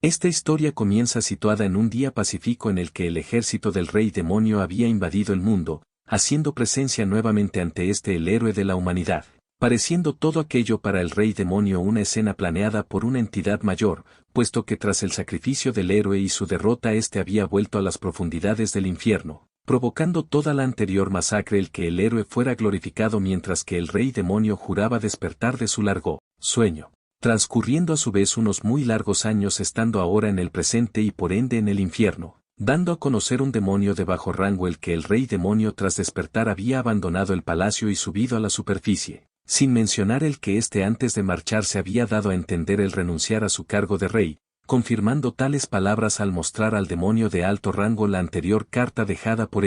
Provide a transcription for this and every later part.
Esta historia comienza situada en un día pacífico en el que el ejército del rey demonio había invadido el mundo, haciendo presencia nuevamente ante el héroe de la humanidad, pareciendo todo aquello para el rey demonio una escena planeada por una entidad mayor, puesto que tras el sacrificio del héroe y su derrota había vuelto a las profundidades del infierno, provocando toda la anterior masacre el que el héroe fuera glorificado mientras que el rey demonio juraba despertar de su largo sueño, transcurriendo a su vez unos muy largos años estando ahora en el presente y por ende en el infierno, dando a conocer un demonio de bajo rango el que el rey demonio tras despertar había abandonado el palacio y subido a la superficie, sin mencionar el que antes de marcharse había dado a entender el renunciar a su cargo de rey, confirmando tales palabras al mostrar al demonio de alto rango la anterior carta dejada por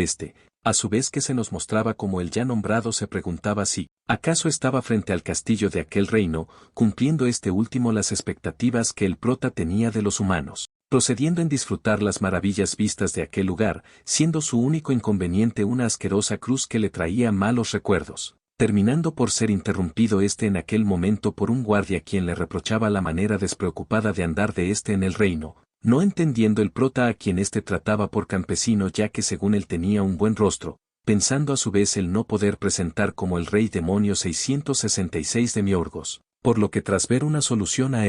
a su vez que se nos mostraba como el ya nombrado se preguntaba si, acaso estaba frente al castillo de aquel reino, cumpliendo último las expectativas que el prota tenía de los humanos, procediendo en disfrutar las maravillas vistas de aquel lugar, siendo su único inconveniente una asquerosa cruz que le traía malos recuerdos, terminando por ser interrumpido en aquel momento por un guardia quien le reprochaba la manera despreocupada de andar de en el reino, no entendiendo el prota a quien trataba por campesino ya que según él tenía un buen rostro, pensando a su vez el no poder presentar como el rey demonio 666 demiurgos, por lo que tras ver una solución a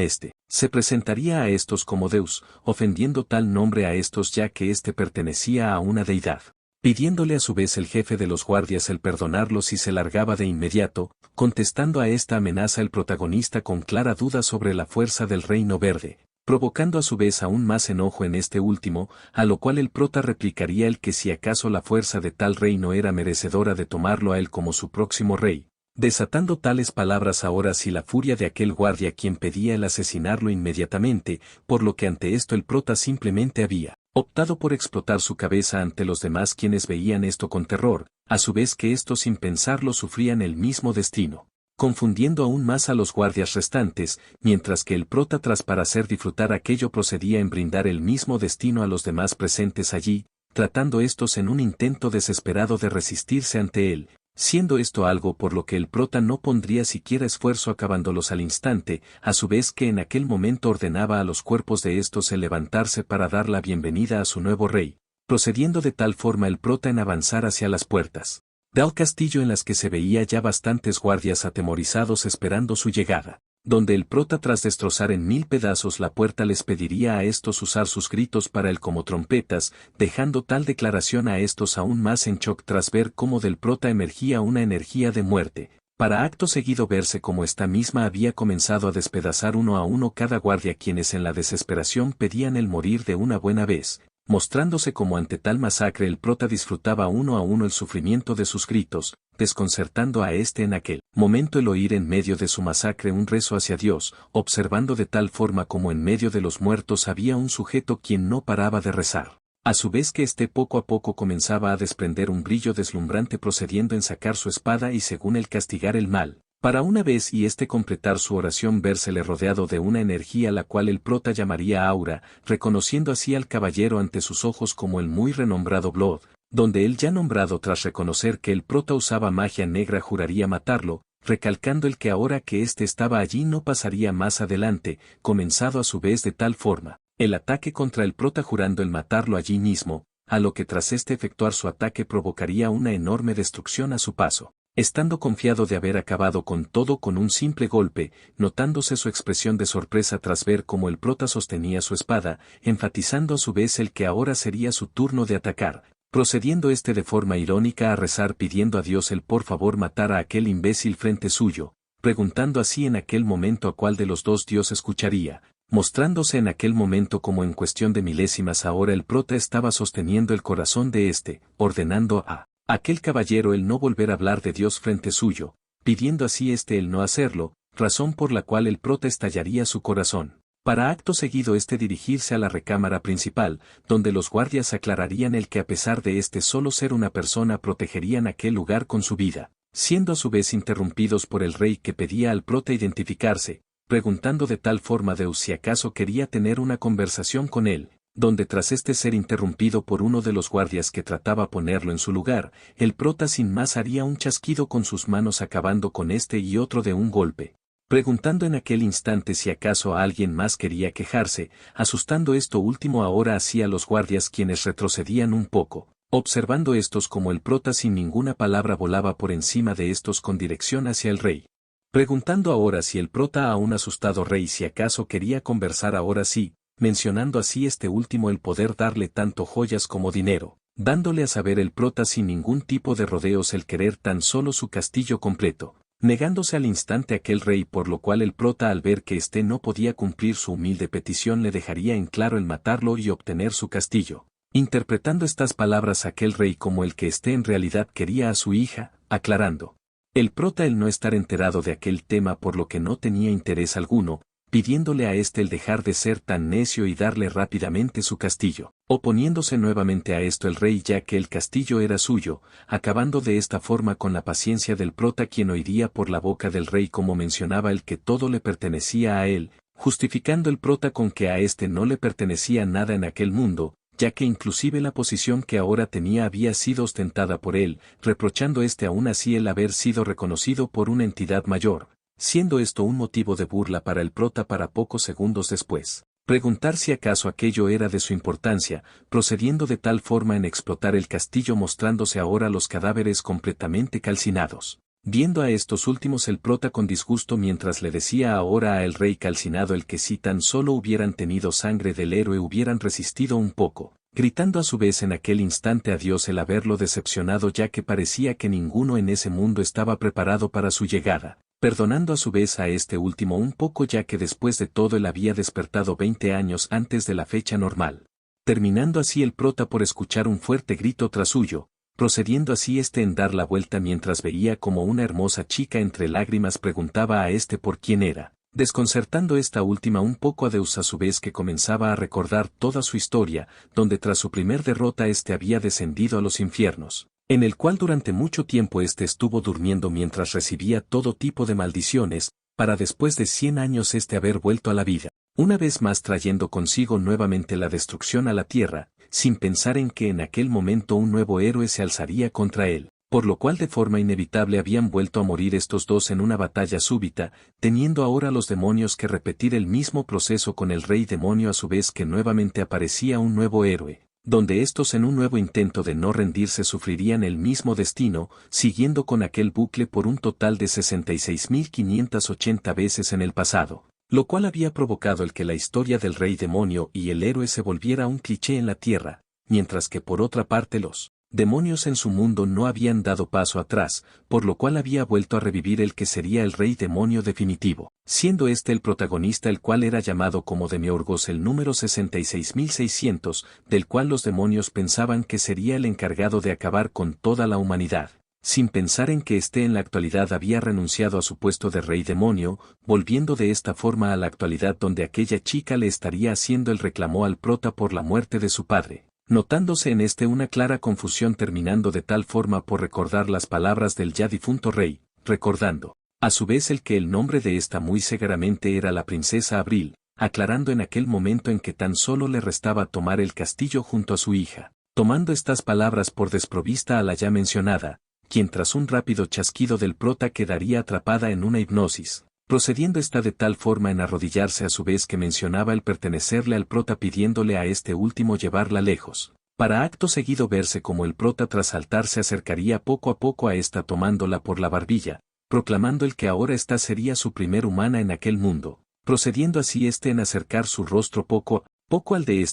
se presentaría a estos como Deus, ofendiendo tal nombre a estos ya que pertenecía a una deidad, pidiéndole a su vez el jefe de los guardias el perdonarlos y se largaba de inmediato, contestando a esta amenaza el protagonista con clara duda sobre la fuerza del reino verde, provocando a su vez aún más enojo en último, a lo cual el prota replicaría el que si acaso la fuerza de tal reino era merecedora de tomarlo a él como su próximo rey, desatando tales palabras ahora si la furia de aquel guardia quien pedía el asesinarlo inmediatamente, por lo que ante esto el prota simplemente había optado por explotar su cabeza ante los demás quienes veían esto con terror, a su vez que estos sin pensarlo sufrían el mismo destino, confundiendo aún más a los guardias restantes, mientras que el prota tras para hacer disfrutar aquello procedía en brindar el mismo destino a los demás presentes allí, tratando estos en un intento desesperado de resistirse ante él, siendo esto algo por lo que el prota no pondría siquiera esfuerzo acabándolos al instante, a su vez que en aquel momento ordenaba a los cuerpos de estos el levantarse para dar la bienvenida a su nuevo rey, procediendo de tal forma el prota en avanzar hacia las puertas del castillo en las que se veía ya bastantes guardias atemorizados esperando su llegada, donde el prota tras destrozar en 1000 pedazos la puerta les pediría a estos usar sus gritos para él como trompetas, dejando tal declaración a estos aún más en shock tras ver cómo del prota emergía una energía de muerte, para acto seguido verse como esta misma había comenzado a despedazar uno a uno cada guardia quienes en la desesperación pedían el morir de una buena vez, mostrándose como ante tal masacre el prota disfrutaba uno a uno el sufrimiento de sus gritos, desconcertando a en aquel momento el oír en medio de su masacre un rezo hacia Dios, observando de tal forma como en medio de los muertos había un sujeto quien no paraba de rezar, a su vez que poco a poco comenzaba a desprender un brillo deslumbrante procediendo en sacar su espada y según el castigar el mal, para una vez y completar su oración vérsele rodeado de una energía la cual el prota llamaría aura, reconociendo así al caballero ante sus ojos como el muy renombrado Blood, donde el ya nombrado tras reconocer que el prota usaba magia negra juraría matarlo, recalcando el que ahora que estaba allí no pasaría más adelante, comenzado a su vez de tal forma, el ataque contra el prota jurando el matarlo allí mismo, a lo que tras efectuar su ataque provocaría una enorme destrucción a su paso. Estando confiado de haber acabado con todo con un simple golpe, notándose su expresión de sorpresa tras ver cómo el prota sostenía su espada, enfatizando a su vez el que ahora sería su turno de atacar, procediendo de forma irónica a rezar pidiendo a Dios el por favor matar a aquel imbécil frente suyo, preguntando así en aquel momento a cuál de los dos Dios escucharía, mostrándose en aquel momento como en cuestión de milésimas ahora el prota estaba sosteniendo el corazón de ordenando a aquel caballero el no volver a hablar de Dios frente suyo, pidiendo así el no hacerlo, razón por la cual el prota estallaría su corazón, para acto seguido dirigirse a la recámara principal, donde los guardias aclararían el que a pesar de solo ser una persona protegerían aquel lugar con su vida, siendo a su vez interrumpidos por el rey que pedía al prota identificarse, preguntando de tal forma Deus si acaso quería tener una conversación con él, donde tras ser interrumpido por uno de los guardias que trataba ponerlo en su lugar, el prota sin más haría un chasquido con sus manos acabando con y otro de un golpe, preguntando en aquel instante si acaso alguien más quería quejarse, asustando esto último ahora hacia los guardias quienes retrocedían un poco, observando estos como el prota sin ninguna palabra volaba por encima de estos con dirección hacia el rey. Preguntando ahora si el prota a un asustado rey si acaso quería conversar ahora sí, mencionando así este último el poder darle tanto joyas como dinero, dándole a saber el prota sin ningún tipo de rodeos el querer tan solo su castillo completo, negándose al instante aquel rey por lo cual el prota al ver que éste no podía cumplir su humilde petición le dejaría en claro el matarlo y obtener su castillo, interpretando estas palabras aquel rey como el que éste en realidad quería a su hija, aclarando. El prota el no estar enterado de aquel tema por lo que no tenía interés alguno, pidiéndole a éste el dejar de ser tan necio y darle rápidamente su castillo, oponiéndose nuevamente a esto el rey ya que el castillo era suyo, acabando de esta forma con la paciencia del prota quien oiría por la boca del rey como mencionaba el que todo le pertenecía a él, justificando el prota con que a éste no le pertenecía nada en aquel mundo, ya que inclusive la posición que ahora tenía había sido ostentada por él, reprochando aún así el haber sido reconocido por una entidad mayor, siendo esto un motivo de burla para el prota para pocos segundos después. Preguntar si acaso aquello era de su importancia, procediendo de tal forma en explotar el castillo mostrándose ahora los cadáveres completamente calcinados. Viendo a estos últimos el prota con disgusto mientras le decía ahora a el rey calcinado el que si tan solo hubieran tenido sangre del héroe hubieran resistido un poco, gritando a su vez en aquel instante a Dios el haberlo decepcionado ya que parecía que ninguno en ese mundo estaba preparado para su llegada, perdonando a su vez a este último un poco ya que después de todo él había despertado 20 años antes de la fecha normal. Terminando así el prota por escuchar un fuerte grito tras suyo, procediendo así en dar la vuelta mientras veía como una hermosa chica entre lágrimas preguntaba a por quién era, desconcertando esta última un poco a Deus a su vez que comenzaba a recordar toda su historia, donde tras su primer derrota había descendido a los infiernos, en el cual durante mucho tiempo estuvo durmiendo mientras recibía todo tipo de maldiciones, para después de 100 años haber vuelto a la vida, una vez más trayendo consigo nuevamente la destrucción a la tierra, sin pensar en que en aquel momento un nuevo héroe se alzaría contra él, por lo cual de forma inevitable habían vuelto a morir estos dos en una batalla súbita, teniendo ahora los demonios que repetir el mismo proceso con el rey demonio a su vez que nuevamente aparecía un nuevo héroe, donde estos en un nuevo intento de no rendirse sufrirían el mismo destino, siguiendo con aquel bucle por un total de 66.580 veces en el pasado. Lo cual había provocado el que la historia del rey demonio y el héroe se volviera un cliché en la tierra, mientras que por otra parte los demonios en su mundo no habían dado paso atrás, por lo cual había vuelto a revivir el que sería el rey demonio definitivo, siendo el protagonista el cual era llamado como Demiurgos el número 66.600, del cual los demonios pensaban que sería el encargado de acabar con toda la humanidad. Sin pensar en que en la actualidad había renunciado a su puesto de rey demonio, volviendo de esta forma a la actualidad donde aquella chica le estaría haciendo el reclamo al prota por la muerte de su padre, notándose en una clara confusión terminando de tal forma por recordar las palabras del ya difunto rey, recordando, a su vez el que el nombre de esta muy seguramente era la princesa Abril, aclarando en aquel momento en que tan solo le restaba tomar el castillo junto a su hija, tomando estas palabras por desprovista a la ya mencionada, quien tras un rápido chasquido del prota quedaría atrapada en una hipnosis, procediendo de tal forma en arrodillarse a su vez que mencionaba el pertenecerle al prota pidiéndole a último llevarla lejos, para acto seguido verse como el prota tras saltar se acercaría poco a poco a tomándola por la barbilla, proclamando el que ahora sería su primer humana en aquel mundo, procediendo así en acercar su rostro poco a poco al de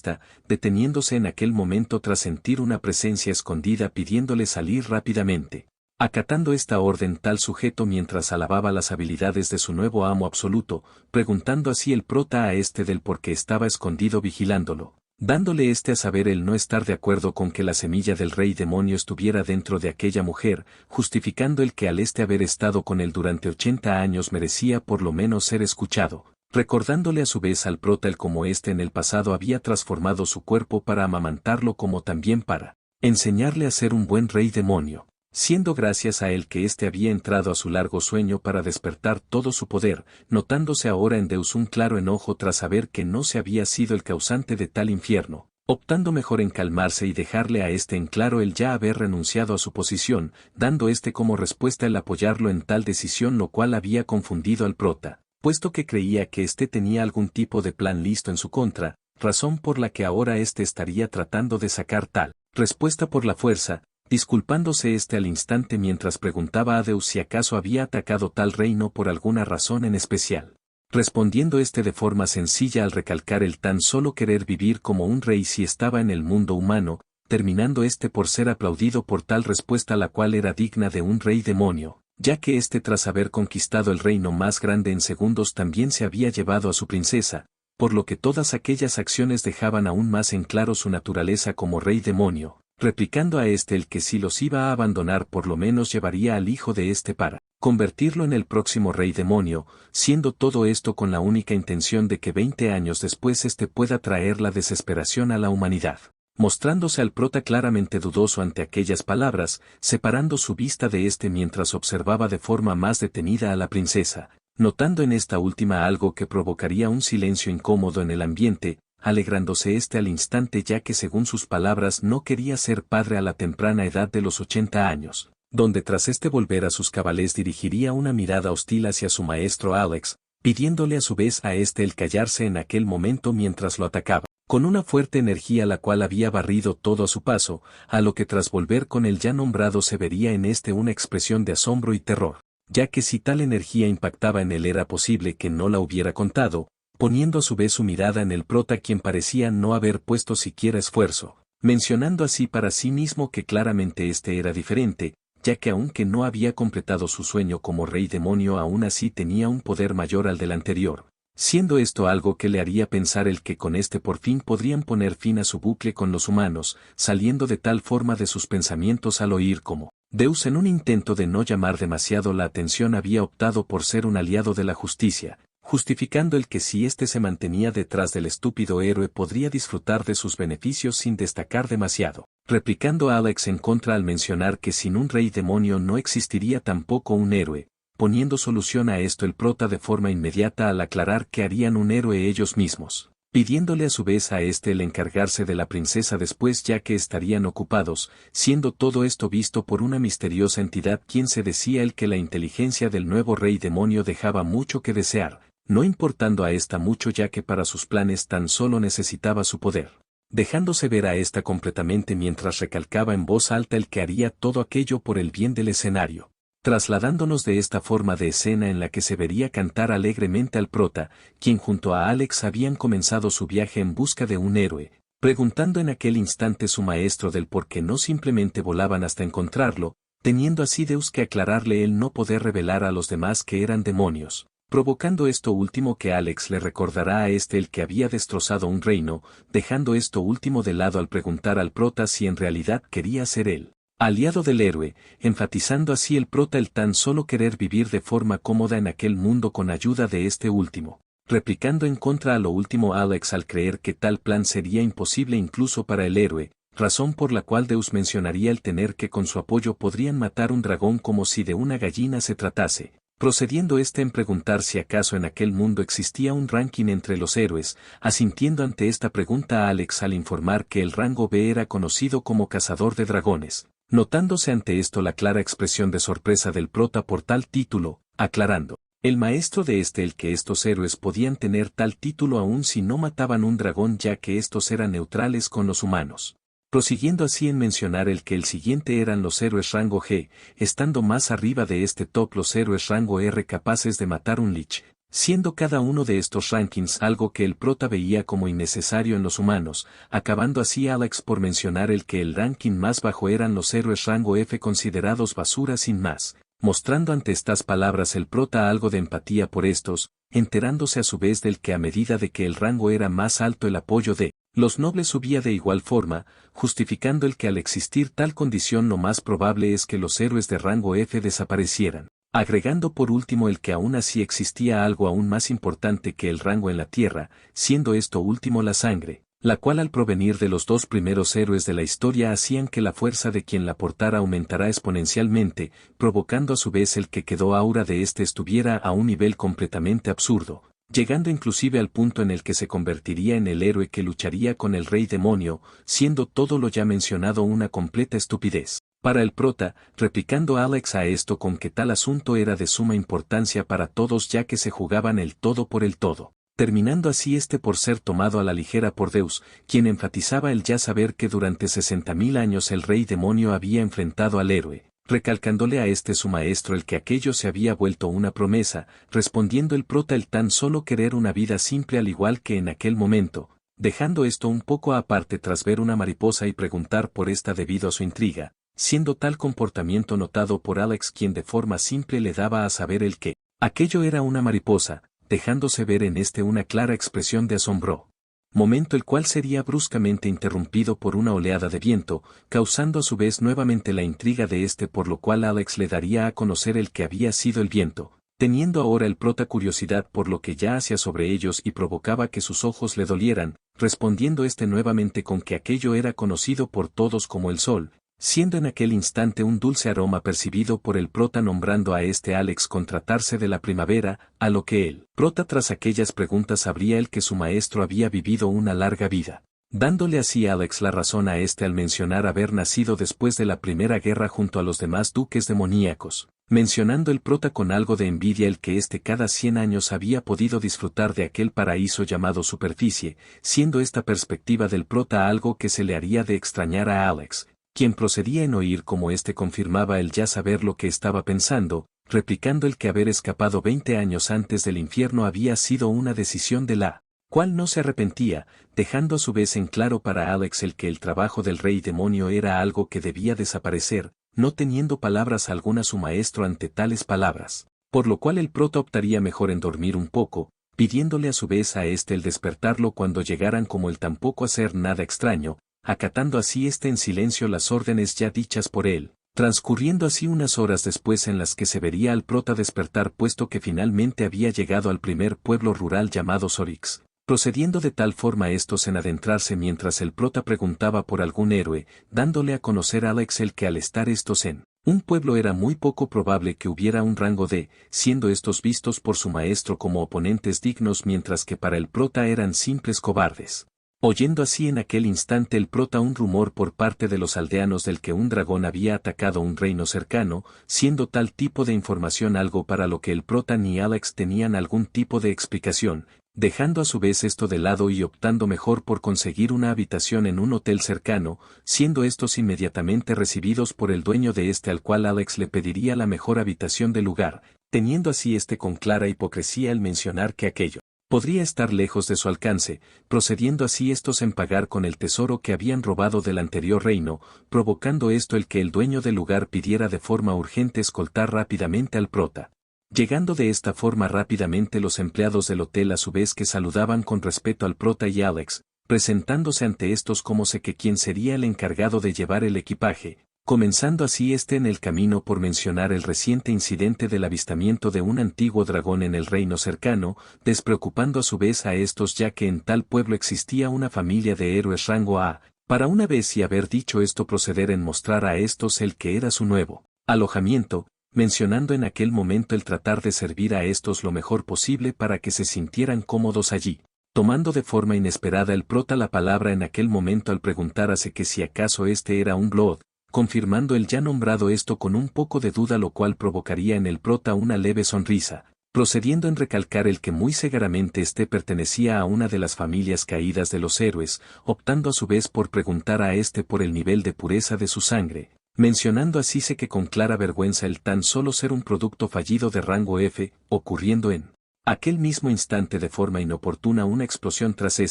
deteniéndose en aquel momento tras sentir una presencia escondida pidiéndole salir rápidamente. Acatando esta orden tal sujeto mientras alababa las habilidades de su nuevo amo absoluto, preguntando así el prota a del por qué estaba escondido vigilándolo, dándole a saber el no estar de acuerdo con que la semilla del rey demonio estuviera dentro de aquella mujer, justificando el que al haber estado con él durante 80 años merecía por lo menos ser escuchado. Recordándole a su vez al prota el cómo en el pasado había transformado su cuerpo para amamantarlo como también para enseñarle a ser un buen rey demonio, siendo gracias a él que había entrado a su largo sueño para despertar todo su poder, notándose ahora en Deus un claro enojo tras saber que no se había sido el causante de tal infierno, optando mejor en calmarse y dejarle a en claro el ya haber renunciado a su posición, dando como respuesta el apoyarlo en tal decisión lo cual había confundido al prota. puesto que creía que éste tenía algún tipo de plan listo en su contra, razón por la que ahora éste estaría tratando de sacar tal respuesta por la fuerza, disculpándose al instante mientras preguntaba a Deus si acaso había atacado tal reino por alguna razón en especial. Respondiendo de forma sencilla al recalcar el tan solo querer vivir como un rey si estaba en el mundo humano, terminando por ser aplaudido por tal respuesta la cual era digna de un rey demonio, ya que tras haber conquistado el reino más grande en segundos también se había llevado a su princesa, por lo que todas aquellas acciones dejaban aún más en claro su naturaleza como rey demonio, replicando a el que si los iba a abandonar por lo menos llevaría al hijo de para convertirlo en el próximo rey demonio, siendo todo esto con la única intención de que 20 años después pueda traer la desesperación a la humanidad. Mostrándose al prota claramente dudoso ante aquellas palabras, separando su vista de mientras observaba de forma más detenida a la princesa, notando en esta última algo que provocaría un silencio incómodo en el ambiente, alegrándose al instante ya que según sus palabras no quería ser padre a la temprana edad de los 80 años, donde tras volver a sus cabales dirigiría una mirada hostil hacia su maestro Alex, pidiéndole a su vez a el callarse en aquel momento mientras lo atacaba con una fuerte energía la cual había barrido todo a su paso, a lo que tras volver con el ya nombrado se vería en una expresión de asombro y terror, ya que si tal energía impactaba en él era posible que no la hubiera contado, poniendo a su vez su mirada en el prota quien parecía no haber puesto siquiera esfuerzo, mencionando así para sí mismo que claramente era diferente, ya que aunque no había completado su sueño como rey demonio aún así tenía un poder mayor al del anterior. Siendo esto algo que le haría pensar el que con por fin podrían poner fin a su bucle con los humanos, saliendo de tal forma de sus pensamientos al oír como Deus en un intento de no llamar demasiado la atención había optado por ser un aliado de la justicia, justificando el que si se mantenía detrás del estúpido héroe podría disfrutar de sus beneficios sin destacar demasiado, replicando a Alex en contra al mencionar que sin un rey demonio no existiría tampoco un héroe, poniendo solución a esto el prota de forma inmediata al aclarar que harían un héroe ellos mismos, pidiéndole a su vez a el encargarse de la princesa después ya que estarían ocupados, siendo todo esto visto por una misteriosa entidad quien se decía el que la inteligencia del nuevo rey demonio dejaba mucho que desear, no importando a mucho ya que para sus planes tan solo necesitaba su poder. Dejándose ver a completamente mientras recalcaba en voz alta el que haría todo aquello por el bien del escenario. Trasladándonos de esta forma de escena en la que se vería cantar alegremente al prota, quien junto a Alex habían comenzado su viaje en busca de un héroe, preguntando en aquel instante su maestro del por qué no simplemente volaban hasta encontrarlo, teniendo así Deus que aclararle el no poder revelar a los demás que eran demonios, provocando esto último que Alex le recordará a el que había destrozado un reino, dejando esto último de lado al preguntar al prota si en realidad quería ser él aliado del héroe, enfatizando así el prota el tan solo querer vivir de forma cómoda en aquel mundo con ayuda de último, replicando en contra a lo último Alex al creer que tal plan sería imposible incluso para el héroe, razón por la cual Deus mencionaría el tener que con su apoyo podrían matar un dragón como si de una gallina se tratase, procediendo en preguntar si acaso en aquel mundo existía un ranking entre los héroes, asintiendo ante esta pregunta a Alex al informar que el rango B era conocido como cazador de dragones. Notándose ante esto la clara expresión de sorpresa del prota por tal título, aclarando, el maestro de el que estos héroes podían tener tal título aun si no mataban un dragón ya que estos eran neutrales con los humanos. Prosiguiendo así en mencionar el que el siguiente eran los héroes rango G, estando más arriba de top los héroes rango R capaces de matar un lich, siendo cada uno de estos rankings algo que el prota veía como innecesario en los humanos, acabando así Alex por mencionar el que el ranking más bajo eran los héroes rango F considerados basura sin más, mostrando ante estas palabras el prota algo de empatía por estos, enterándose a su vez del que a medida de que el rango era más alto el apoyo de los nobles subía de igual forma, justificando el que al existir tal condición lo más probable es que los héroes de rango F desaparecieran. Agregando por último el que aún así existía algo aún más importante que el rango en la tierra, siendo esto último la sangre, la cual al provenir de los dos primeros héroes de la historia hacían que la fuerza de quien la portara aumentara exponencialmente, provocando a su vez el que quedó aura de estuviera a un nivel completamente absurdo, llegando inclusive al punto en el que se convertiría en el héroe que lucharía con el rey demonio, siendo todo lo ya mencionado una completa estupidez. Para el prota, replicando Alex a esto con que tal asunto era de suma importancia para todos ya que se jugaban el todo por el todo, terminando así por ser tomado a la ligera por Deus, quien enfatizaba el ya saber que durante 60.000 años el rey demonio había enfrentado al héroe, recalcándole a su maestro el que aquello se había vuelto una promesa, respondiendo el prota el tan solo querer una vida simple al igual que en aquel momento, dejando esto un poco aparte tras ver una mariposa y preguntar por esta debido a su intriga, siendo tal comportamiento notado por Alex quien de forma simple le daba a saber el que aquello era una mariposa, dejándose ver en una clara expresión de asombro. Momento el cual sería bruscamente interrumpido por una oleada de viento, causando a su vez nuevamente la intriga de por lo cual Alex le daría a conocer el que había sido el viento, teniendo ahora el prota curiosidad por lo que ya hacía sobre ellos y provocaba que sus ojos le dolieran, respondiendo nuevamente con que aquello era conocido por todos como el sol, siendo en aquel instante un dulce aroma percibido por el prota nombrando a Alex con tratarse de la primavera, a lo que el prota tras aquellas preguntas sabría el que su maestro había vivido una larga vida, dándole así a Alex la razón a al mencionar haber nacido después de la primera guerra junto a los demás duques demoníacos, mencionando el prota con algo de envidia el que cada 100 años había podido disfrutar de aquel paraíso llamado superficie, siendo esta perspectiva del prota algo que se le haría de extrañar a Alex, quien procedía en oír como confirmaba el ya saber lo que estaba pensando, replicando el que haber escapado 20 años antes del infierno había sido una decisión de la cual no se arrepentía, dejando a su vez en claro para Alex el que el trabajo del rey demonio era algo que debía desaparecer, no teniendo palabras alguna su maestro ante tales palabras, por lo cual el prota optaría mejor en dormir un poco, pidiéndole a su vez a el despertarlo cuando llegaran como el tampoco hacer nada extraño, acatando así en silencio las órdenes ya dichas por él, transcurriendo así unas horas después en las que se vería al prota despertar puesto que finalmente había llegado al primer pueblo rural llamado Sorix, procediendo de tal forma en adentrarse mientras el prota preguntaba por algún héroe, dándole a conocer a Alex el que al estar en un pueblo era muy poco probable que hubiera un rango siendo estos vistos por su maestro como oponentes dignos mientras que para el prota eran simples cobardes. Oyendo así en aquel instante el prota un rumor por parte de los aldeanos del que un dragón había atacado un reino cercano, siendo tal tipo de información algo para lo que el prota ni Alex tenían algún tipo de explicación, dejando a su vez esto de lado y optando mejor por conseguir una habitación en un hotel cercano, siendo estos inmediatamente recibidos por el dueño de al cual Alex le pediría la mejor habitación del lugar, teniendo así con clara hipocresía el mencionar que aquello podría estar lejos de su alcance, procediendo así en pagar con el tesoro que habían robado del anterior reino, provocando esto el que el dueño del lugar pidiera de forma urgente escoltar rápidamente al prota. Llegando de esta forma rápidamente los empleados del hotel a su vez que saludaban con respeto al prota y Alex, presentándose ante estos como que quién sería el encargado de llevar el equipaje, comenzando así en el camino por mencionar el reciente incidente del avistamiento de un antiguo dragón en el reino cercano, despreocupando a su vez a estos ya que en tal pueblo existía una familia de héroes rango A, para una vez y haber dicho esto proceder en mostrar a estos el que era su nuevo alojamiento, mencionando en aquel momento el tratar de servir a estos lo mejor posible para que se sintieran cómodos allí. Tomando de forma inesperada el prota la palabra en aquel momento al preguntar que si acaso era un blood, confirmando el ya nombrado esto con un poco de duda lo cual provocaría en el prota una leve sonrisa, procediendo en recalcar el que muy seguramente pertenecía a una de las familias caídas de los héroes, optando a su vez por preguntar a por el nivel de pureza de su sangre, mencionando así que con clara vergüenza el tan solo ser un producto fallido de rango F, ocurriendo en aquel mismo instante de forma inoportuna una explosión tras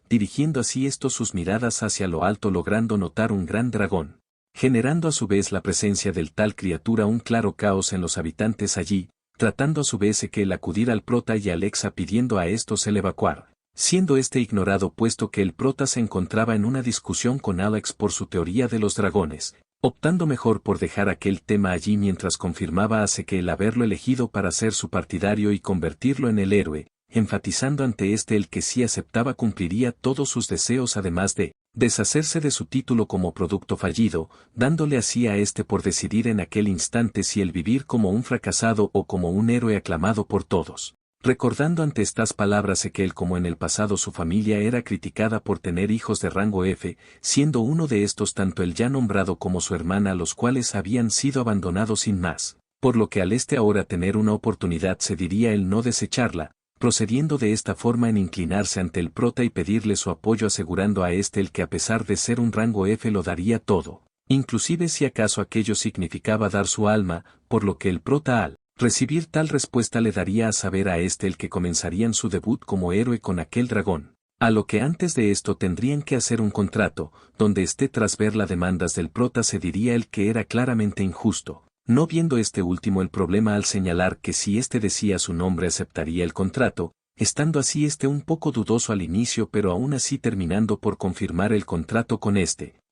dirigiendo así sus miradas hacia lo alto logrando notar un gran dragón, generando a su vez la presencia del tal criatura un claro caos en los habitantes allí, tratando a su vez que el acudir al prota y Alexa pidiendo a estos el evacuar, siendo ignorado puesto que el prota se encontraba en una discusión con Alex por su teoría de los dragones, optando mejor por dejar aquel tema allí mientras confirmaba que el haberlo elegido para ser su partidario y convertirlo en el héroe, enfatizando ante el que si aceptaba cumpliría todos sus deseos además de deshacerse de su título como producto fallido, dándole así a por decidir en aquel instante si el vivir como un fracasado o como un héroe aclamado por todos. Recordando ante estas palabras Ezequiel como en el pasado su familia era criticada por tener hijos de rango F, siendo uno de estos tanto el ya nombrado como su hermana, los cuales habían sido abandonados sin más, por lo que al ahora tener una oportunidad se diría el no desecharla, procediendo de esta forma en inclinarse ante el prota y pedirle su apoyo, asegurando a el que a pesar de ser un rango F lo daría todo, inclusive si acaso aquello significaba dar su alma, por lo que el prota al recibir tal respuesta le daría a saber a el que comenzarían su debut como héroe con aquel dragón, a lo que antes de esto tendrían que hacer un contrato, donde tras ver las demandas del prota se diría el que era claramente injusto, no viendo último el problema al señalar que si decía su nombre aceptaría el contrato, estando así un poco dudoso al inicio pero aún así terminando por confirmar el contrato con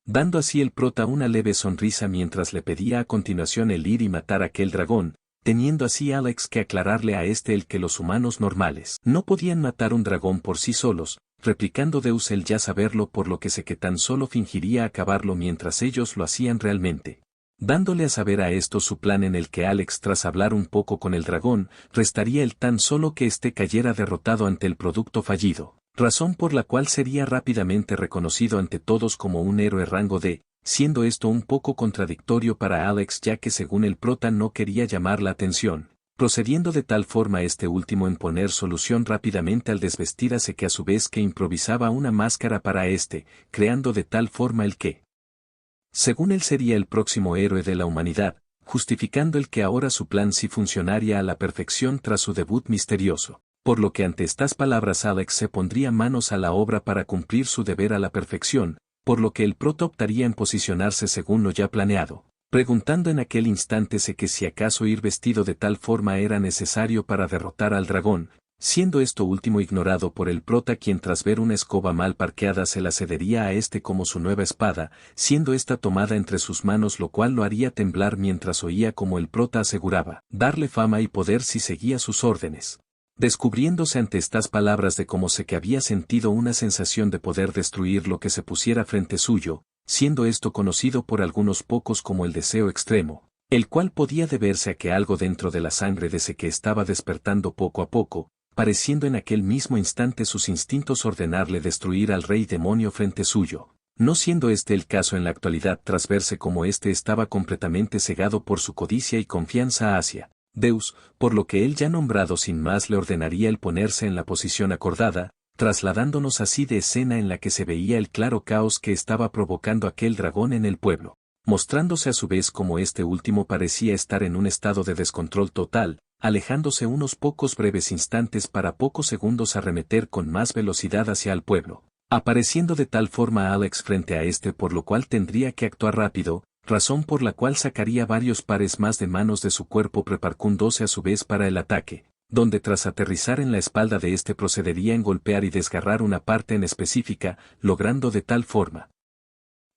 dando así el prota una leve sonrisa mientras le pedía a continuación el ir y matar a aquel dragón, teniendo así Alex que aclararle a el que los humanos normales no podían matar un dragón por sí solos, replicando Deus el ya saberlo, por lo que sé que tan solo fingiría acabarlo mientras ellos lo hacían realmente. Dándole a saber a esto su plan, en el que Alex, tras hablar un poco con el dragón, restaría el tan solo que cayera derrotado ante el producto fallido, razón por la cual sería rápidamente reconocido ante todos como un héroe rango D, siendo esto un poco contradictorio para Alex, ya que según el prota no quería llamar la atención, procediendo de tal forma último en poner solución rápidamente al desvestir a que a su vez que improvisaba una máscara para creando de tal forma el que, según él, sería el próximo héroe de la humanidad, justificando el que ahora su plan sí funcionaría a la perfección tras su debut misterioso, por lo que ante estas palabras Alex se pondría manos a la obra para cumplir su deber a la perfección, por lo que el prota optaría en posicionarse según lo ya planeado, preguntando en aquel instante que si acaso ir vestido de tal forma era necesario para derrotar al dragón, siendo esto último ignorado por el prota, quien tras ver una escoba mal parqueada se la cedería a como su nueva espada, siendo esta tomada entre sus manos, lo cual lo haría temblar mientras oía como el prota aseguraba darle fama y poder si seguía sus órdenes. Descubriéndose ante estas palabras de cómo que había sentido una sensación de poder destruir lo que se pusiera frente suyo, siendo esto conocido por algunos pocos como el deseo extremo, el cual podía deberse a que algo dentro de la sangre que estaba despertando poco a poco, pareciendo en aquel mismo instante sus instintos ordenarle destruir al rey demonio frente suyo, no siendo el caso en la actualidad, tras verse como estaba completamente cegado por su codicia y confianza hacia Deus, por lo que él ya nombrado sin más le ordenaría el ponerse en la posición acordada, trasladándonos así de escena en la que se veía el claro caos que estaba provocando aquel dragón en el pueblo, mostrándose a su vez como último parecía estar en un estado de descontrol total, alejándose unos pocos breves instantes para pocos segundos arremeter con más velocidad hacia el pueblo, apareciendo de tal forma Alex frente a por lo cual tendría que actuar rápido, razón por la cual sacaría varios pares más de manos de su cuerpo, preparándose a su vez para el ataque, donde tras aterrizar en la espalda de procedería en golpear y desgarrar una parte en específica, logrando de tal forma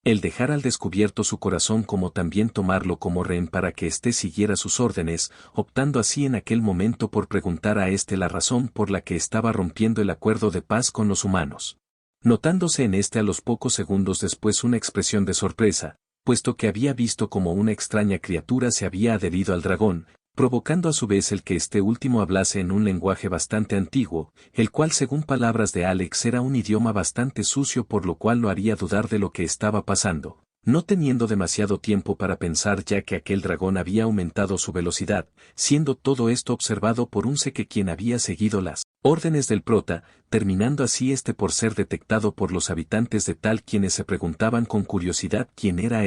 el dejar al descubierto su corazón, como también tomarlo como rehén para que siguiera sus órdenes, optando así en aquel momento por preguntar a la razón por la que estaba rompiendo el acuerdo de paz con los humanos. Notándose en a los pocos segundos después una expresión de sorpresa, puesto que había visto como una extraña criatura se había adherido al dragón, provocando a su vez el que último hablase en un lenguaje bastante antiguo, el cual según palabras de Alex era un idioma bastante sucio, por lo cual lo haría dudar de lo que estaba pasando, no teniendo demasiado tiempo para pensar, ya que aquel dragón había aumentado su velocidad, siendo todo esto observado por un quien había seguido las órdenes del prota, terminando así por ser detectado por los habitantes de tal, quienes se preguntaban con curiosidad quién era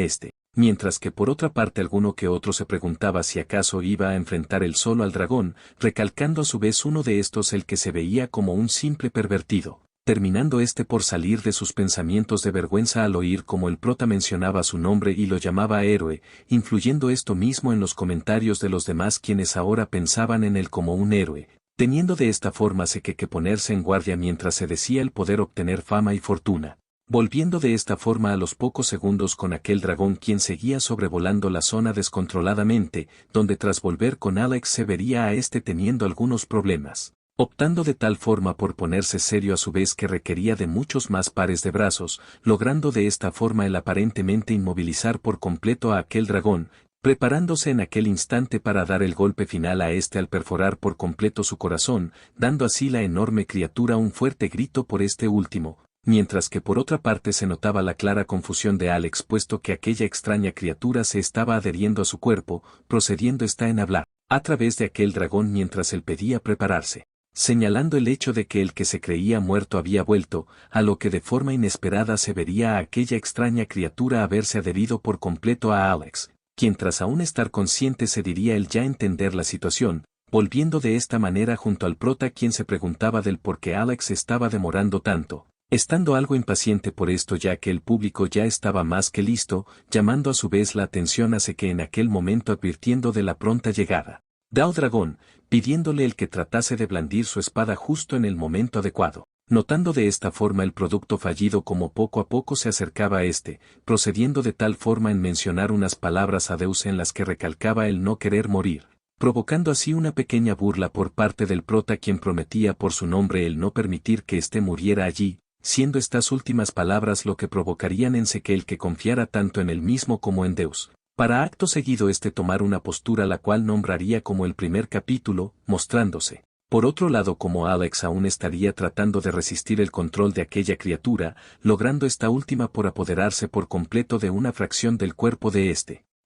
mientras que por otra parte alguno que otro se preguntaba si acaso iba a enfrentar él solo al dragón, recalcando a su vez uno de estos el que se veía como un simple pervertido, terminando por salir de sus pensamientos de vergüenza al oír como el prota mencionaba su nombre y lo llamaba héroe, influyendo esto mismo en los comentarios de los demás, quienes ahora pensaban en él como un héroe, teniendo de esta forma que ponerse en guardia mientras se decía el poder obtener fama y fortuna. Volviendo de esta forma a los pocos segundos con aquel dragón, quien seguía sobrevolando la zona descontroladamente, donde tras volver con Alex se vería a teniendo algunos problemas, optando de tal forma por ponerse serio a su vez que requería de muchos más pares de brazos, logrando de esta forma el aparentemente inmovilizar por completo a aquel dragón, preparándose en aquel instante para dar el golpe final a este al perforar por completo su corazón, dando así la enorme criatura un fuerte grito por este último, mientras que por otra parte se notaba la clara confusión de Alex puesto que aquella extraña criatura se estaba adheriendo a su cuerpo, procediendo está en hablar, a través de aquel dragón mientras él pedía prepararse, señalando el hecho de que el que se creía muerto había vuelto, a lo que de forma inesperada se vería a aquella extraña criatura haberse adherido por completo a Alex, quien tras aún estar consciente se diría él ya entender la situación, volviendo de esta manera junto al prota quien se preguntaba del por qué Alex estaba demorando tanto, estando algo impaciente por esto ya que el público ya estaba más que listo, llamando a su vez la atención hace que en aquel momento advirtiendo de la pronta llegada. Dao Dragón, pidiéndole el que tratase de blandir su espada justo en el momento adecuado, notando de esta forma el producto fallido como poco a poco se acercaba a este, procediendo de tal forma en mencionar unas palabras a Deus en las que recalcaba el no querer morir, provocando así una pequeña burla por parte del prota quien prometía por su nombre el no permitir que éste muriera allí, siendo estas últimas palabras lo que provocarían en que el que confiara tanto en él mismo como en Deus, para acto seguido tomar una postura la cual nombraría como el primer capítulo, mostrándose, por otro lado como Alex aún estaría tratando de resistir el control de aquella criatura, logrando esta última por apoderarse por completo de una fracción del cuerpo de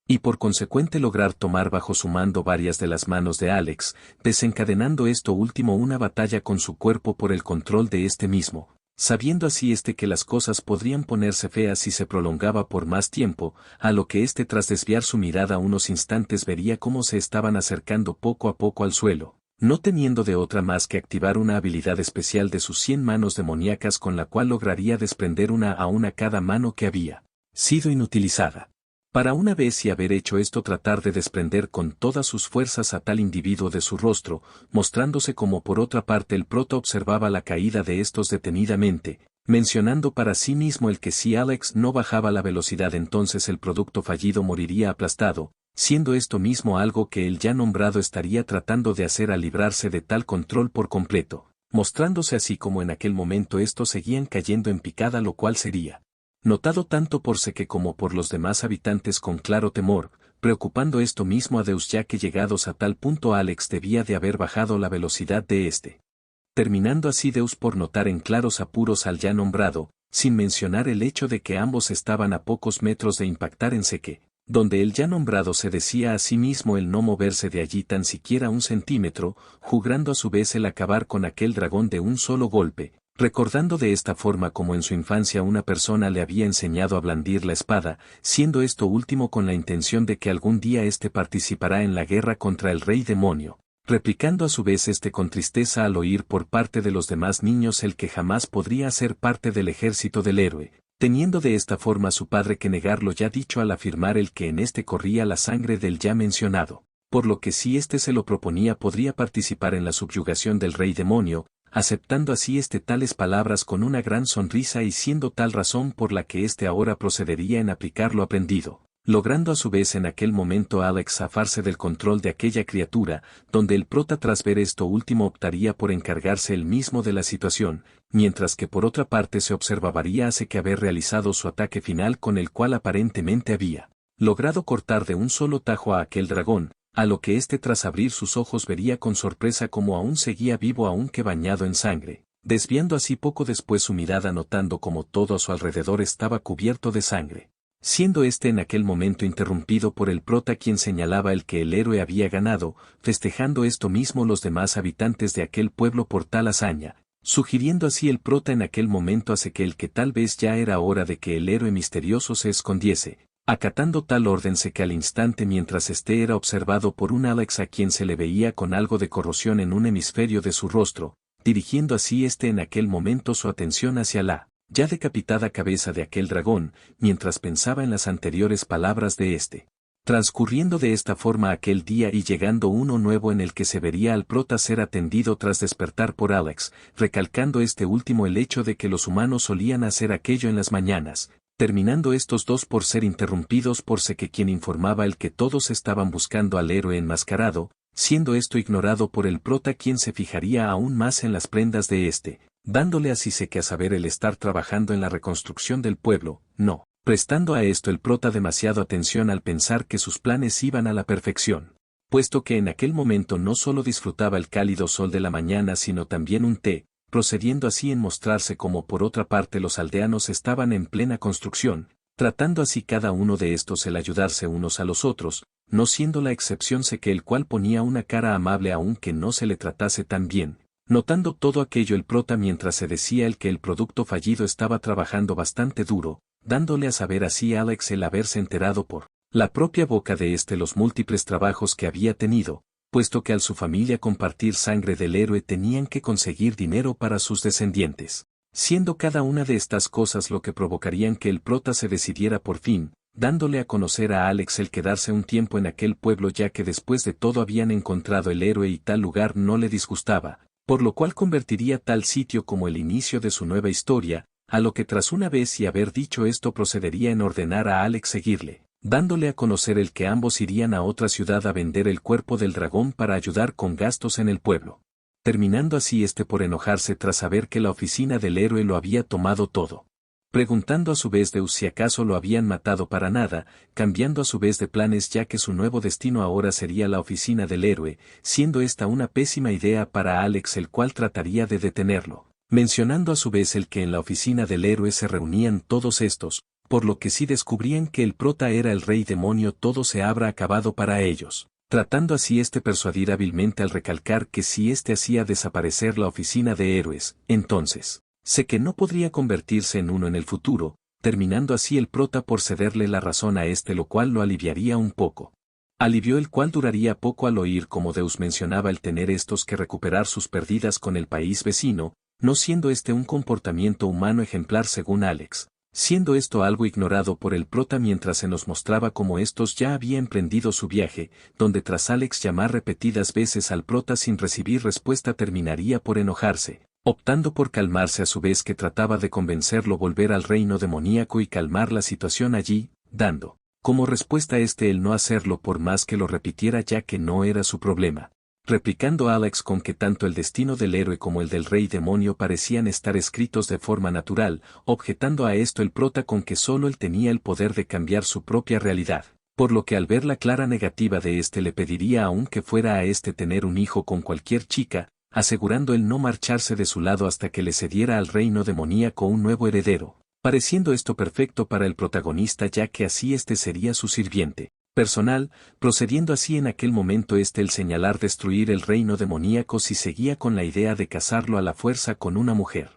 y por consecuente lograr tomar bajo su mando varias de las manos de Alex, desencadenando esto último una batalla con su cuerpo por el control de mismo. Sabiendo así que las cosas podrían ponerse feas si se prolongaba por más tiempo, a lo que tras desviar su mirada unos instantes vería cómo se estaban acercando poco a poco al suelo, no teniendo de otra más que activar una habilidad especial de sus 100 manos demoníacas con la cual lograría desprender una a una cada mano que había sido inutilizada. Para una vez y haber hecho esto tratar de desprender con todas sus fuerzas a tal individuo de su rostro, mostrándose como por otra parte el prota observaba la caída de estos detenidamente, mencionando para sí mismo el que si Alex no bajaba la velocidad entonces el producto fallido moriría aplastado, siendo esto mismo algo que el ya nombrado estaría tratando de hacer al librarse de tal control por completo, mostrándose así como en aquel momento estos seguían cayendo en picada lo cual sería notado tanto por Seque como por los demás habitantes con claro temor, preocupando esto mismo a Deus ya que llegados a tal punto Alex debía de haber bajado la velocidad de terminando así Deus por notar en claros apuros al ya nombrado, sin mencionar el hecho de que ambos estaban a pocos metros de impactar en Seque, donde el ya nombrado se decía a sí mismo el no moverse de allí tan siquiera un centímetro, jurando a su vez el acabar con aquel dragón de un solo golpe, recordando de esta forma como en su infancia una persona le había enseñado a blandir la espada, siendo esto último con la intención de que algún día participará en la guerra contra el rey demonio, replicando a su vez con tristeza al oír por parte de los demás niños el que jamás podría ser parte del ejército del héroe, teniendo de esta forma su padre que negarlo ya dicho al afirmar el que en corría la sangre del ya mencionado, por lo que si se lo proponía podría participar en la subyugación del rey demonio, aceptando así tales palabras con una gran sonrisa y siendo tal razón por la que ahora procedería en aplicar lo aprendido, logrando a su vez en aquel momento Alex zafarse del control de aquella criatura, donde el prota tras ver esto último optaría por encargarse él mismo de la situación, mientras que por otra parte se observaría que haber realizado su ataque final con el cual aparentemente había logrado cortar de un solo tajo a aquel dragón, a lo que tras abrir sus ojos vería con sorpresa como aún seguía vivo aunque bañado en sangre, desviando así poco después su mirada notando como todo a su alrededor estaba cubierto de sangre, siendo en aquel momento interrumpido por el prota quien señalaba el que el héroe había ganado, festejando esto mismo los demás habitantes de aquel pueblo por tal hazaña, sugiriendo así el prota en aquel momento hace que el que tal vez ya era hora de que el héroe misterioso se escondiese, acatando tal orden que al instante mientras era observado por un Alex a quien se le veía con algo de corrosión en un hemisferio de su rostro, dirigiendo así en aquel momento su atención hacia la ya decapitada cabeza de aquel dragón, mientras pensaba en las anteriores palabras de transcurriendo de esta forma aquel día y llegando uno nuevo en el que se vería al prota ser atendido tras despertar por Alex, recalcando último el hecho de que los humanos solían hacer aquello en las mañanas, terminando estos dos por ser interrumpidos por Seque quien informaba el que todos estaban buscando al héroe enmascarado, siendo esto ignorado por el prota quien se fijaría aún más en las prendas de dándole así Seque a saber el estar trabajando en la reconstrucción del pueblo, no prestando a esto el prota demasiado atención al pensar que sus planes iban a la perfección, puesto que en aquel momento no solo disfrutaba el cálido sol de la mañana sino también un té, procediendo así en mostrarse como por otra parte los aldeanos estaban en plena construcción, tratando así cada uno de estos el ayudarse unos a los otros, no siendo la excepción que el cual ponía una cara amable aunque no se le tratase tan bien. Notando todo aquello el prota mientras se decía el que el producto fallido estaba trabajando bastante duro, dándole a saber así a Alex el haberse enterado por la propia boca de los múltiples trabajos que había tenido, puesto que al su familia compartir sangre del héroe tenían que conseguir dinero para sus descendientes, siendo cada una de estas cosas lo que provocarían que el prota se decidiera por fin, dándole a conocer a Alex el quedarse un tiempo en aquel pueblo ya que después de todo habían encontrado el héroe y tal lugar no le disgustaba, por lo cual convertiría tal sitio como el inicio de su nueva historia, a lo que tras una vez y haber dicho esto procedería en ordenar a Alex seguirle, dándole a conocer el que ambos irían a otra ciudad a vender el cuerpo del dragón para ayudar con gastos en el pueblo. Terminando así por enojarse tras saber que la oficina del héroe lo había tomado todo. Preguntando a su vez de si acaso lo habían matado para nada, cambiando a su vez de planes ya que su nuevo destino ahora sería la oficina del héroe, siendo esta una pésima idea para Alex el cual trataría de detenerlo, mencionando a su vez el que en la oficina del héroe se reunían todos estos, por lo que si descubrían que el prota era el rey demonio todo se habrá acabado para ellos, tratando así persuadir hábilmente al recalcar que si hacía desaparecer la oficina de héroes, entonces sé que no podría convertirse en uno en el futuro, terminando así el prota por cederle la razón a lo cual lo aliviaría un poco. Alivió el cual duraría poco al oír como Deus mencionaba el tener estos que recuperar sus pérdidas con el país vecino, no siendo un comportamiento humano ejemplar según Alex, siendo esto algo ignorado por el prota mientras se nos mostraba como estos ya había emprendido su viaje, donde tras Alex llamar repetidas veces al prota sin recibir respuesta terminaría por enojarse, optando por calmarse a su vez que trataba de convencerlo volver al reino demoníaco y calmar la situación allí, dando como respuesta el no hacerlo por más que lo repitiera ya que no era su problema. Replicando Alex con que tanto el destino del héroe como el del rey demonio parecían estar escritos de forma natural, objetando a esto el prota con que solo él tenía el poder de cambiar su propia realidad, por lo que al ver la clara negativa de le pediría aún que fuera a tener un hijo con cualquier chica, asegurando el no marcharse de su lado hasta que le cediera al reino demoníaco un nuevo heredero, pareciendo esto perfecto para el protagonista ya que así sería su sirviente personal, procediendo así en aquel momento el señalar destruir el reino demoníaco si seguía con la idea de casarlo a la fuerza con una mujer.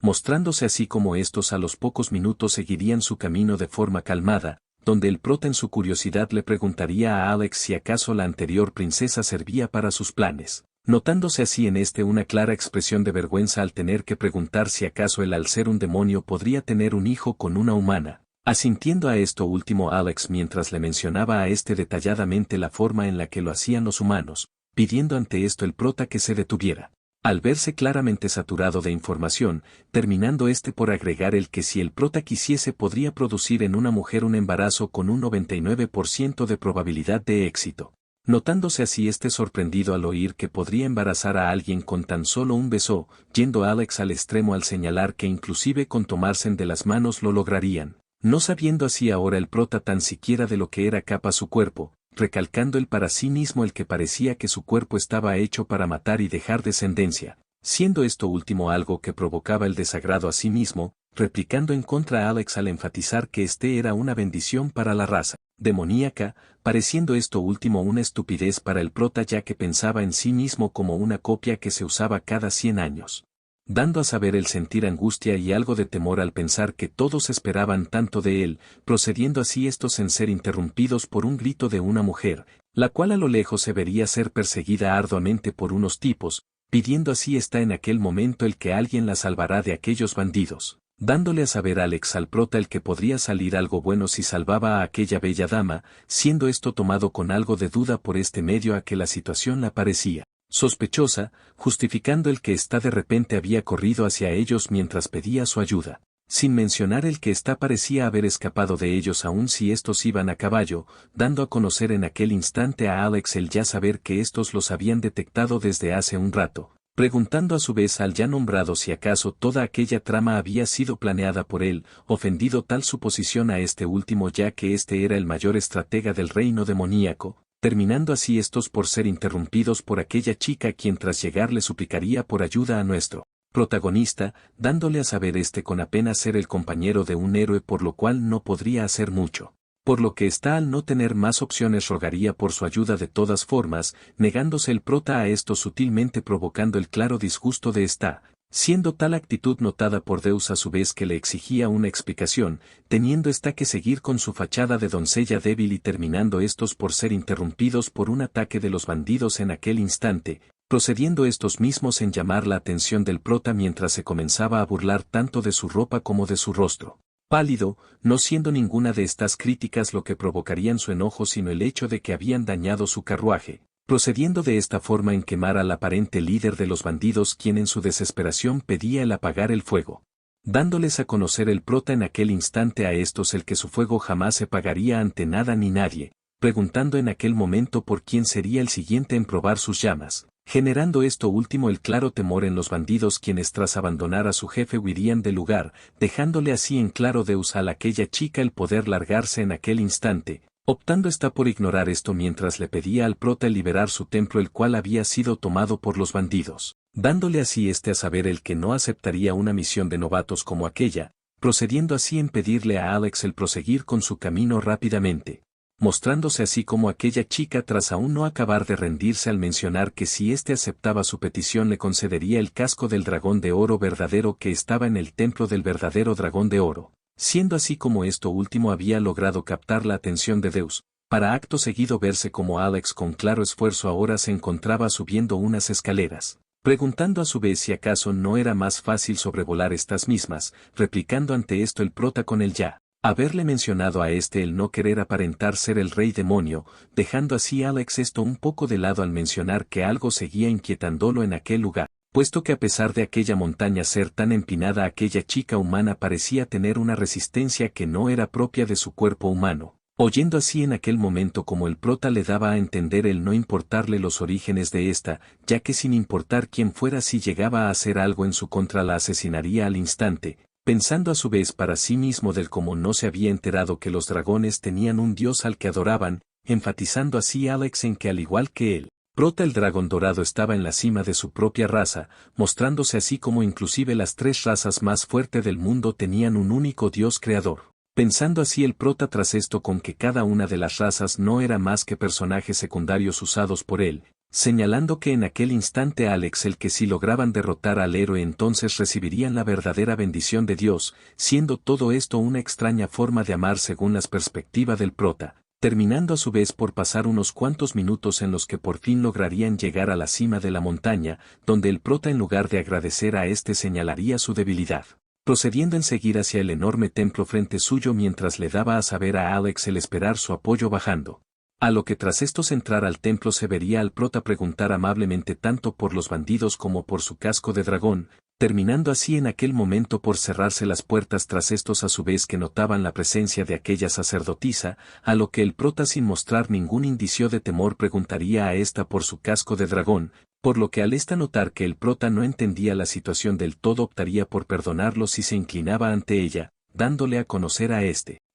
Mostrándose así como estos a los pocos minutos seguirían su camino de forma calmada, donde el prota en su curiosidad le preguntaría a Alex si acaso la anterior princesa servía para sus planes, notándose así en una clara expresión de vergüenza al tener que preguntar si acaso él al ser un demonio podría tener un hijo con una humana. Asintiendo a esto último Alex mientras le mencionaba a detalladamente la forma en la que lo hacían los humanos, pidiendo ante esto el prota que se detuviera. Al verse claramente saturado de información, terminando por agregar el que si el prota quisiese podría producir en una mujer un embarazo con un 99% de probabilidad de éxito. Notándose así sorprendido al oír que podría embarazar a alguien con tan solo un beso, yendo Alex al extremo al señalar que inclusive con tomarse de las manos lo lograrían. No sabiendo así ahora el prota tan siquiera de lo que era capaz su cuerpo, recalcando él para sí mismo el que parecía que su cuerpo estaba hecho para matar y dejar descendencia, siendo esto último algo que provocaba el desagrado a sí mismo, replicando en contra a Alex al enfatizar que era una bendición para la raza demoníaca, pareciendo esto último una estupidez para el prota ya que pensaba en sí mismo como una copia que se usaba cada 100 años. Dando a saber el sentir angustia y algo de temor al pensar que todos esperaban tanto de él, procediendo así estos en ser interrumpidos por un grito de una mujer, la cual a lo lejos se vería ser perseguida arduamente por unos tipos, pidiendo así en aquel momento el que alguien la salvará de aquellos bandidos, dándole a saber Alex al prota el que podría salir algo bueno si salvaba a aquella bella dama, siendo esto tomado con algo de duda por medio a que la situación la parecía sospechosa, justificando el que de repente había corrido hacia ellos mientras pedía su ayuda, sin mencionar el que parecía haber escapado de ellos aun si estos iban a caballo, dando a conocer en aquel instante a Alex el ya saber que estos los habían detectado desde hace un rato, preguntando a su vez al ya nombrado si acaso toda aquella trama había sido planeada por él, ofendido tal suposición a este último ya que este era el mayor estratega del reino demoníaco, terminando así estos por ser interrumpidos por aquella chica quien tras llegar le suplicaría por ayuda a nuestro protagonista, dándole a saber con apenas ser el compañero de un héroe por lo cual no podría hacer mucho. Por lo que ésta al no tener más opciones rogaría por su ayuda de todas formas, negándose el prota a esto sutilmente provocando el claro disgusto de ésta, siendo tal actitud notada por Zeus a su vez que le exigía una explicación, teniendo ésta que seguir con su fachada de doncella débil y terminando estos por ser interrumpidos por un ataque de los bandidos en aquel instante, procediendo estos mismos en llamar la atención del prota mientras se comenzaba a burlar tanto de su ropa como de su rostro. Pálido, no siendo ninguna de estas críticas lo que provocarían su enojo sino el hecho de que habían dañado su carruaje, procediendo de esta forma en quemar al aparente líder de los bandidos quien en su desesperación pedía el apagar el fuego. Dándoles a conocer el prota en aquel instante a estos el que su fuego jamás se pagaría ante nada ni nadie, preguntando en aquel momento por quién sería el siguiente en probar sus llamas, generando esto último el claro temor en los bandidos quienes tras abandonar a su jefe huirían del lugar, dejándole así en claro Zeus a aquella chica el poder largarse en aquel instante, optando está por ignorar esto mientras le pedía al prota liberar su templo el cual había sido tomado por los bandidos, dándole así a saber el que no aceptaría una misión de novatos como aquella, procediendo así en pedirle a Alex el proseguir con su camino rápidamente. Mostrándose así como aquella chica tras aún no acabar de rendirse al mencionar que si aceptaba su petición le concedería el casco del dragón de oro verdadero que estaba en el templo del verdadero dragón de oro, siendo así como esto último había logrado captar la atención de Zeus, para acto seguido verse como Alex con claro esfuerzo ahora se encontraba subiendo unas escaleras, preguntando a su vez si acaso no era más fácil sobrevolar estas mismas, replicando ante esto el prota con el ya haberle mencionado a el no querer aparentar ser el rey demonio, dejando así Alex esto un poco de lado al mencionar que algo seguía inquietándolo en aquel lugar, puesto que a pesar de aquella montaña ser tan empinada aquella chica humana parecía tener una resistencia que no era propia de su cuerpo humano, oyendo así en aquel momento como el prota le daba a entender el no importarle los orígenes de esta, ya que sin importar quién fuera si llegaba a hacer algo en su contra la asesinaría al instante, pensando a su vez para sí mismo del cómo no se había enterado que los dragones tenían un dios al que adoraban, enfatizando así Alex en que al igual que él, prota el dragón dorado estaba en la cima de su propia raza, mostrándose así como inclusive las tres razas más fuertes del mundo tenían un único dios creador. Pensando así el prota tras esto con que cada una de las razas no era más que personajes secundarios usados por él, señalando que en aquel instante Alex el que si lograban derrotar al héroe entonces recibirían la verdadera bendición de Dios, siendo todo esto una extraña forma de amar según las perspectivas del prota, terminando a su vez por pasar unos cuantos minutos en los que por fin lograrían llegar a la cima de la montaña, donde el prota en lugar de agradecer a señalaría su debilidad, procediendo en seguir hacia el enorme templo frente suyo mientras le daba a saber a Alex el esperar su apoyo bajando. A lo que tras estos entrar al templo se vería al prota preguntar amablemente tanto por los bandidos como por su casco de dragón, terminando así en aquel momento por cerrarse las puertas tras estos a su vez que notaban la presencia de aquella sacerdotisa, a lo que el prota sin mostrar ningún indicio de temor preguntaría a esta por su casco de dragón, por lo que al notar que el prota no entendía la situación del todo optaría por perdonarlo si se inclinaba ante ella, dándole a conocer a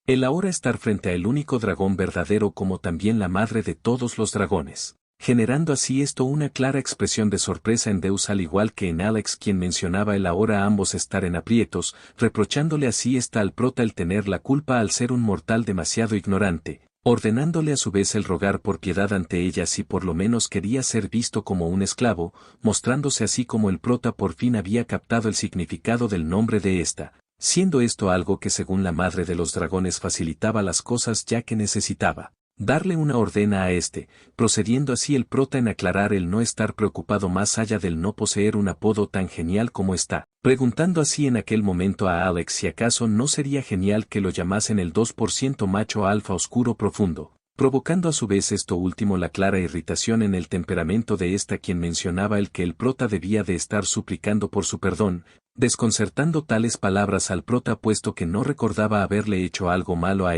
el ahora estar frente a el único dragón verdadero como también la madre de todos los dragones, generando así esto una clara expresión de sorpresa en Zeus al igual que en Alex quien mencionaba el ahora ambos estar en aprietos, reprochándole así al prota el tener la culpa al ser un mortal demasiado ignorante, ordenándole a su vez el rogar por piedad ante ella si por lo menos quería ser visto como un esclavo, mostrándose así como el prota por fin había captado el significado del nombre de esta. Siendo esto algo que según la madre de los dragones facilitaba las cosas ya que necesitaba darle una orden a procediendo así el prota en aclarar el no estar preocupado más allá del no poseer un apodo tan genial como está, preguntando así en aquel momento a Alex si acaso no sería genial que lo llamasen el 2% macho alfa oscuro profundo, provocando a su vez esto último la clara irritación en el temperamento de quien mencionaba el que el prota debía de estar suplicando por su perdón, desconcertando tales palabras al prota puesto que no recordaba haberle hecho algo malo a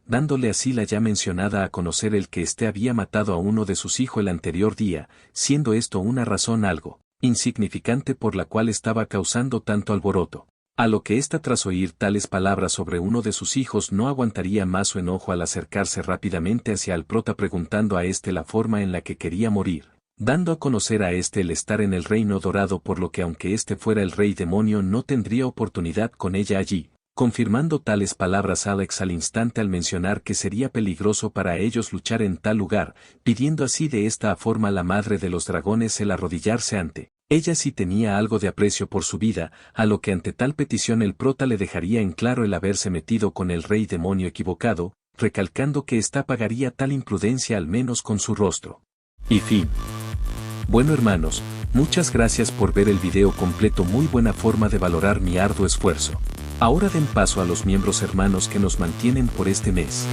dándole así la ya mencionada a conocer el que había matado a uno de sus hijos el anterior día, siendo esto una razón algo insignificante por la cual estaba causando tanto alboroto. A lo que ésta tras oír tales palabras sobre uno de sus hijos no aguantaría más su enojo al acercarse rápidamente hacia el prota preguntando a éste la forma en la que quería morir, dando a conocer a éste el estar en el reino dorado por lo que aunque éste fuera el rey demonio no tendría oportunidad con ella allí, confirmando tales palabras Alex al instante al mencionar que sería peligroso para ellos luchar en tal lugar, pidiendo así de esta forma la madre de los dragones el arrodillarse ante ella si tenía algo de aprecio por su vida, a lo que ante tal petición el prota le dejaría en claro el haberse metido con el rey demonio equivocado, recalcando que ésta pagaría tal imprudencia al menos con su rostro. Y fin. Bueno hermanos, muchas gracias por ver el video completo, muy buena forma de valorar mi arduo esfuerzo. Ahora den paso a los miembros hermanos que nos mantienen por este mes.